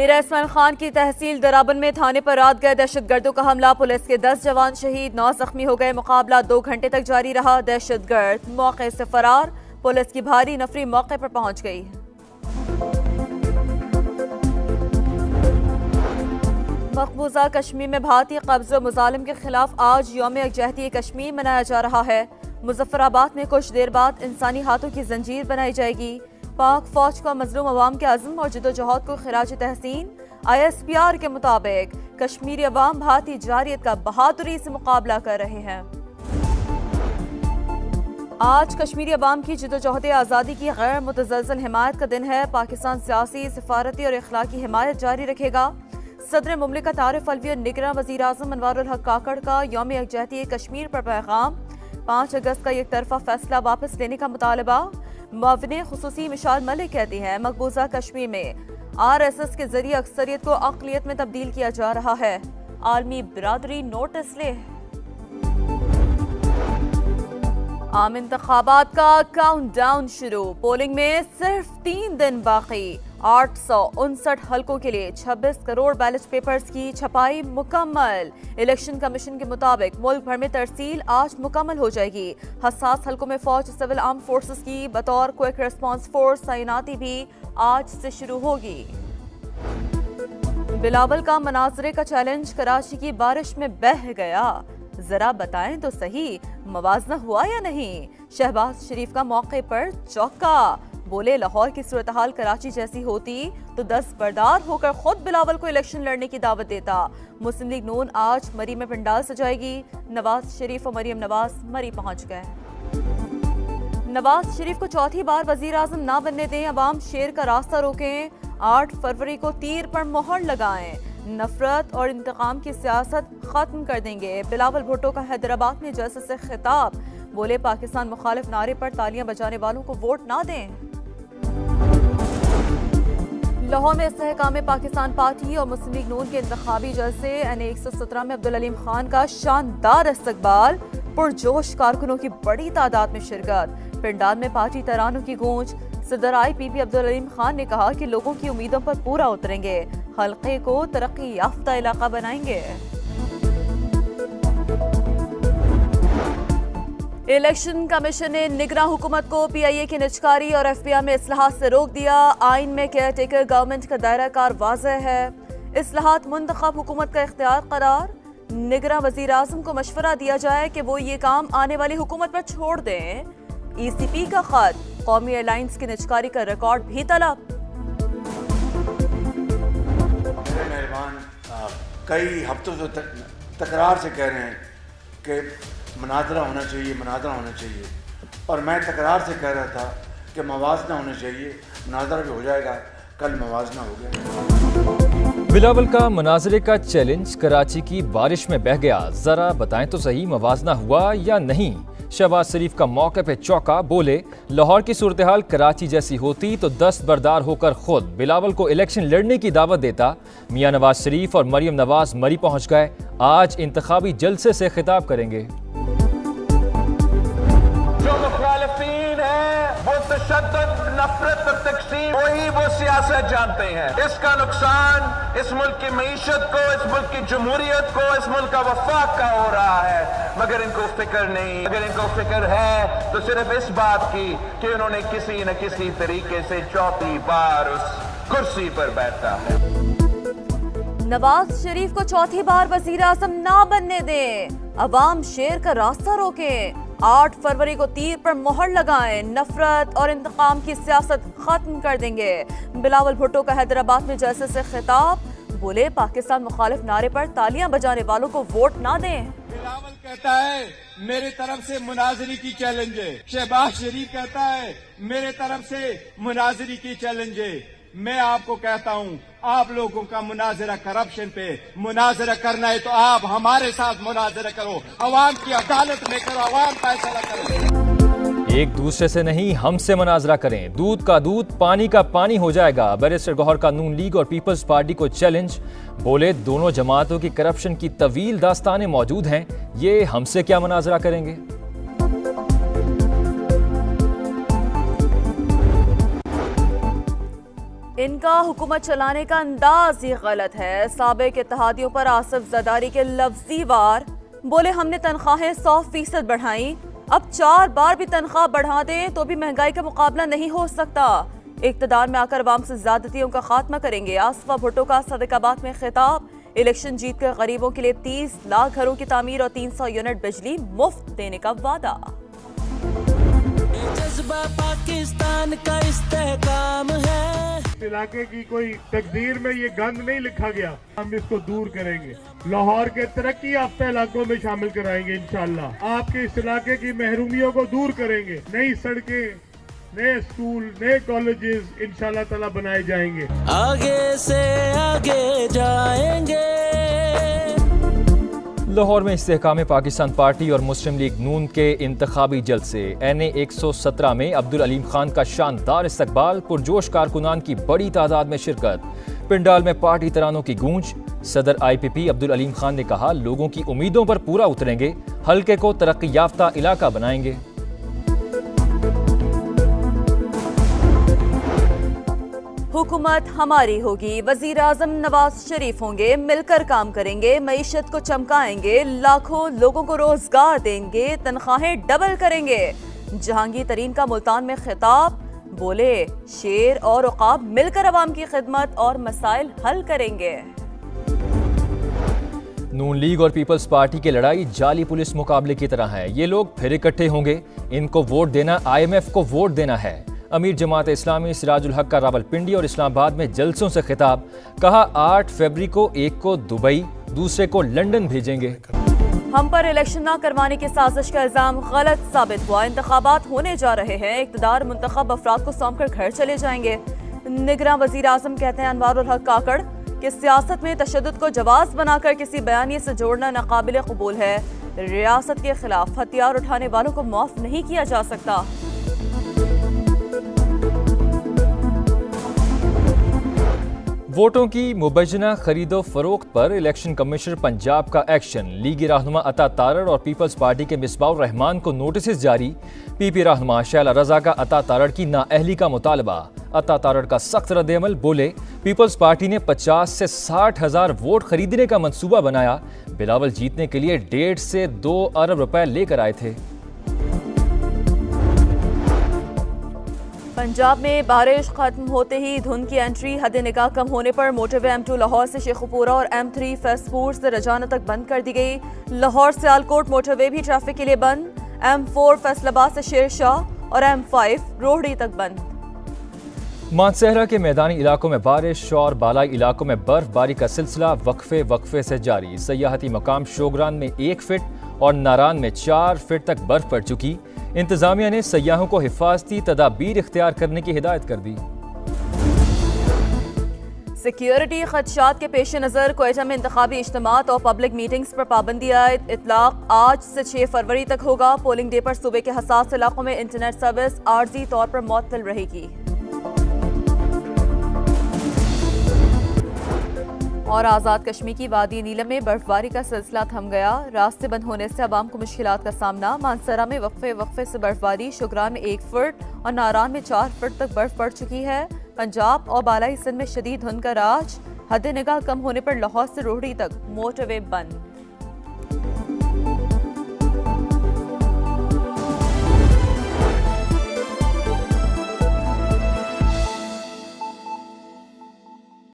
मीरा इस्माइल खान की तहसील दराबन में थाने पर रात गए दहशतगर्दों का हमला। पुलिस के 10 जवान शहीद, 9 जख्मी हो गए। मुकाबला 2 घंटे तक जारी रहा। दहशतगर्द मौके से फरार। पुलिस की भारी नफरी मौके पर पहुंच गई। मकबूजा कश्मीर में भारतीय कब्ज़ मुजालिम के खिलाफ आज यौम यकजहती कश्मीर मनाया जा रहा है। मुजफ्फराबाद में कुछ देर बाद इंसानी हाथों की जंजीर बनाई जाएगी। पाक फौज का मजलूम अवाम के अज़्म और जद्दोजहद को खिराज तहसीन। ISPR के मुताबिक कश्मीरी अवाम भारतीय जारियत का बहादुरी से मुकाबला कर रहे हैं। आज कश्मीरी अवाम की जद्दोजहद आज़ादी की गैर मुतज़लज़ल हिमायत का दिन है। पाकिस्तान सियासी, सिफारती और इखलाकी हिमायत जारी रखेगा। सदर मुमलिकत आरिफ अलवी और निगरान वज़ीर आज़म अनवारुल हक काकड़ का यौम यकजहती कश्मीर पर पैगाम। 5 अगस्त का एक तरफा फैसला वापस लेने का मुतालबा। मुआविन खुसूसी मिशाल मलिक कहती हैं मकबूजा कश्मीर में RSS के जरिए अक्सरियत को अक़लियत में तब्दील किया जा रहा है। आलमी बिरादरी नोटिस ले। आम इंतखाबात का काउंटडाउन शुरू। पोलिंग में सिर्फ 3 दिन बाकी। 859 हलकों के लिए 26 करोड़ बैलेट पेपर्स की छपाई मुकम्मल। इलेक्शन कमीशन के मुताबिक मुल्क भर में तरसील आज मुकम्मल हो जाएगी। हसास हलकों में फौज, सिविल आर्म फोर्सेस की बतौर क्विक रिस्पांस फोर्स तैनाती भी आज से शुरू होगी। बिलावल का मनाजरे का चैलेंज कराची की बारिश में बह गया। जरा बताएं तो सही, मवाजना हुआ या नहीं? शहबाज शरीफ का मौके पर चौका। बोले लाहौर की सूरत हाल कराची जैसी होती तो दस्तबरदार होकर खुद बिलावल को इलेक्शन लड़ने की दावत देता। मुस्लिम लीग नून आज मरी में पंडाल सजाएगी। नवाज शरीफ और मरियम नवाज मरी पहुंच गए। नवाज शरीफ को चौथी बार वजीर आजम ना बनने दें, अवाम शेर का रास्ता रोकें। 8 फरवरी को तीर पर मोहर लगाएं। नफरत और इंतकाम की सियासत खत्म कर देंगे। बिलावल भुट्टो का हैदराबाद में जलसे से खिताब। बोले पाकिस्तान मुखालिफ नारे पर तालियां बजाने वालों को वोट ना दें। लाहौर में इस्तेहकाम पाकिस्तान पार्टी और मुस्लिम लीग नून के इंतखाबी जलसे। NA 117 में अब्दुल अलीम खान का शानदार इस्तकबाल। पुरजोश कारकुनों की बड़ी तादाद में शिरकत। पंडाल में पार्टी तरानों की गूंज। सदर IPP अब्दुल अलीम खान ने कहा कि लोगों की उम्मीदों पर पूरा उतरेंगे, हल्के को तरक्की याफ्ता इलाका बनाएंगे। इलेक्शन कमीशन ने निगरान हुकूमत को PIA की निजकारी और FBI में इस्लाहात से रोक दिया। आइन में केयर टेकर गवर्नमेंट का दायरा कार वाज़ेह है। इस्लाहात मुंतखब हुकूमत का इख्तियार करार। निगरान वज़ीर आज़म को मशवरा दिया जाए कि वो ये काम आने वाली हुकूमत पर छोड़ दें। ECP का खत। कौमी एयरलाइंस की निजकारी का रिकॉर्ड भी तलब। मेहरबान कई हफ्तों से तकरार से कह रहे हैं कि मुनाजरा होना चाहिए, मुनाजरा होना चाहिए, और मैं तकरार से कह रहा था कि मवाजना होना चाहिए। मुनाजरा भी हो जाएगा, कल मवाजना हो गया। बिलावल का मुनाजरे का चैलेंज कराची की बारिश में बह गया। जरा बताएं तो सही, मवाजना हुआ या नहीं? शहबाज शरीफ का मौके पे चौका। बोले लाहौर की सूरत हाल कराची जैसी होती तो दस्तबरदार होकर खुद बिलावल को इलेक्शन लड़ने की दावत देता। मियां नवाज शरीफ और मरियम नवाज मरी पहुंच गए। आज इंतखाबी जलसे से खिताब करेंगे। जो मुखालिफीन है वो तशद्दुद, नफरत और तकसीम, वही वो सियासत जानते हैं। इसका नुकसान इस मुल्क की मईशत को, इस मुल्क की जमहूरियत को, इस मुल्क का वफाक का हो रहा है, मगर इनको फिक्र नहीं। अगर इनको फिक्र है तो सिर्फ इस बात की कि उन्होंने किसी न किसी तरीके से चौथी बार उस कुर्सी पर बैठा है। नवाज शरीफ को चौथी बार वजीर आजम ना बनने दें, अवाम शेर का रास्ता रोकें। 8 फरवरी को तीर पर मोहर लगाएं। नफरत और इंतकाम की सियासत खत्म कर देंगे। बिलावल भुट्टो का हैदराबाद में जलसे से खिताब। बोले पाकिस्तान मुखालिफ नारे पर तालियां बजाने वालों को वोट ना दें। बिलावल कहता है मेरे तरफ से मुनाजरी की चैलेंज है। शहबाज शरीफ कहता है मेरे तरफ से मुनाजरी की चैलेंज है। मैं आपको कहता हूं, आप लोगों का मुनाजरा करप्शन पे मुनाजरा करना है तो आप हमारे साथ मुनाजरा करो, अवाम की अदालत में करो, अवाम फैसला करो। एक दूसरे से नहीं, हमसे मुनाजरा करें। दूध का दूध, पानी का पानी हो जाएगा। बैरिस्टर गौहर का नून लीग और पीपल्स पार्टी को चैलेंज। बोले दोनों जमातों की करप्शन की तवील दास्तानें मौजूद हैं, ये हमसे क्या मुनाजरा करेंगे। इनका हुकूमत चलाने का अंदाज ही गलत है। साबिक इत्तेहादियों पर आसिफ जरदारी के लफ्जी वार, बोले हमने तनख्वाहें 100% बढ़ाई, अब 4 बार भी तनख्वाह बढ़ा दें तो भी महंगाई का मुकाबला नहीं हो सकता। इक़्तिदार में आकर अवाम से ज़्यादतियों का खात्मा करेंगे। आसफा भुट्टो का सदकाबाद में खिताब, इलेक्शन जीत कर गरीबों के लिए 30 लाख घरों की तामीर और 300 यूनिट बिजली मुफ्त देने का वादा। जज्बा पाकिस्तान का इस्तेहकाम है। इलाके की कोई तकदीर में ये गंद नहीं लिखा गया, हम इसको दूर करेंगे। लाहौर के तरक्की याफ्ता इलाकों में शामिल कराएंगे इंशाल्लाह। आपके इस इलाके की महरूमियों को दूर करेंगे। नई सड़कें, नए स्कूल, नए कॉलेजेस इंशाल्लाह ताला बनाए जाएंगे। आगे से आगे जाएंगे। लाहौर में इस्तेहकाम पाकिस्तान पार्टी और मुस्लिम लीग नून के इंतखाबी जलसे। NA 117 में अब्दुल अलीम खान का शानदार इस्तकबाल, पुरजोश कारकुनान की बड़ी तादाद में शिरकत। पिंडाल में पार्टी तरानों की गूंज। सदर IPP अब्दुल अलीम खान ने कहा, लोगों की उम्मीदों पर पूरा उतरेंगे, हल्के को तरक्की याफ्ता इलाका बनाएंगे। हुकूमत हमारी होगी, वजीर आजम नवाज शरीफ होंगे, मिलकर काम करेंगे, मईशत को चमकाएंगे, लाखों लोगों को रोजगार देंगे, तनख्वाहें डबल करेंगे। जहांगीर तरीन का मुल्तान में खिताब, बोले शेर और उकाब मिलकर अवाम की खिदमत और मसाइल हल करेंगे। नून लीग और पीपल्स पार्टी की लड़ाई जाली पुलिस मुकाबले की तरह है। ये लोग फिर इकट्ठे होंगे, इनको वोट देना IMF को वोट देना है। अमीर जमात इस्लामी सिराजुल हक का रावलपिंडी और इस्लामाबाद में जलसों से खिताब, कहा 8 फरवरी को एक को दुबई, दूसरे को लंदन भेजेंगे। हम पर इलेक्शन न करवाने की साजिश का इल्जाम गलत साबित हुआ। इंतखाबात होने जा रहे हैं, इक़्तिदार मुंतखब अफराद को सौंप कर घर चले जाएंगे। निगरां वजीर आजम कहते हैं अनवारुल हक काकड़ कि सियासत में तशद्दुद को जवाज बनाकर किसी बयानिए से जोड़ना नाकाबिल कबूल है। रियासत के खिलाफ हथियार उठाने वालों को माफ नहीं किया जा सकता। वोटों की मुबजना खरीदो फरोख्त पर इलेक्शन कमिश्नर पंजाब का एक्शन। लीगी रहनुमा अता तारड़ और पीपल्स पार्टी के मिसबाउर रहमान को नोटिस जारी। PP रहनुमा शैला रजा का अता तारड़ की नाअहली का मुतालबा। अता तारड़ का सख्त रद्द-ए-अमल, बोले पीपल्स पार्टी ने 50 से 60 हज़ार वोट खरीदने का मंसूबा बनाया। बिलावल जीतने के लिए 1.5 से 2 अरब रुपए लेकर आए थे। पंजाब में बारिश खत्म होते ही धुंध की एंट्री। हद निगाह कम होने पर मोटरवे M2 लाहौर से शेखुपुरा और M3 फैसपुर से रजाना तक बंद कर दी गई। लाहौर से आलकोट मोटरवे भी ट्रैफिक के लिए बंद। M4 फैसलाबाद से शेरशाह और M5 रोहड़ी तक बंद। मानसहरा के मैदानी इलाकों में बारिश और बालाई इलाकों में बर्फबारी का सिलसिला वक्फे से जारी। सयाहती मकाम शोगरान में 1 फीट और नारान में 4 फीट तक बर्फ पड़ चुकी। इंतजामिया ने सयाहों को हिफाजती तदाबीर इख्तियार करने की हिदायत कर दी। सिक्योरिटी खदशात के पेश नज़र क्वेटा में इंतखाबी इज्तिमात और पब्लिक मीटिंग्स पर पाबंदी आयद। इतलाक आज से 6 फरवरी तक होगा। पोलिंग डे पर सूबे के हसास इलाकों में इंटरनेट सर्विस आर्जी तौर पर मुअत्तल रहेगी। और आज़ाद कश्मीर की वादी नीलम में बर्फबारी का सिलसिला थम गया। रास्ते बंद होने से अवाम को मुश्किलात का सामना। मानसरा में वक्फे से बर्फबारी, शुगरान में 1 फुट और नारान में 4 फुट तक बर्फ पड़ चुकी है। पंजाब और बालाई सिंध में शदीद धुंध का राज। हद निगाह कम होने पर लाहौर से रोहड़ी तक मोटरवे बंद।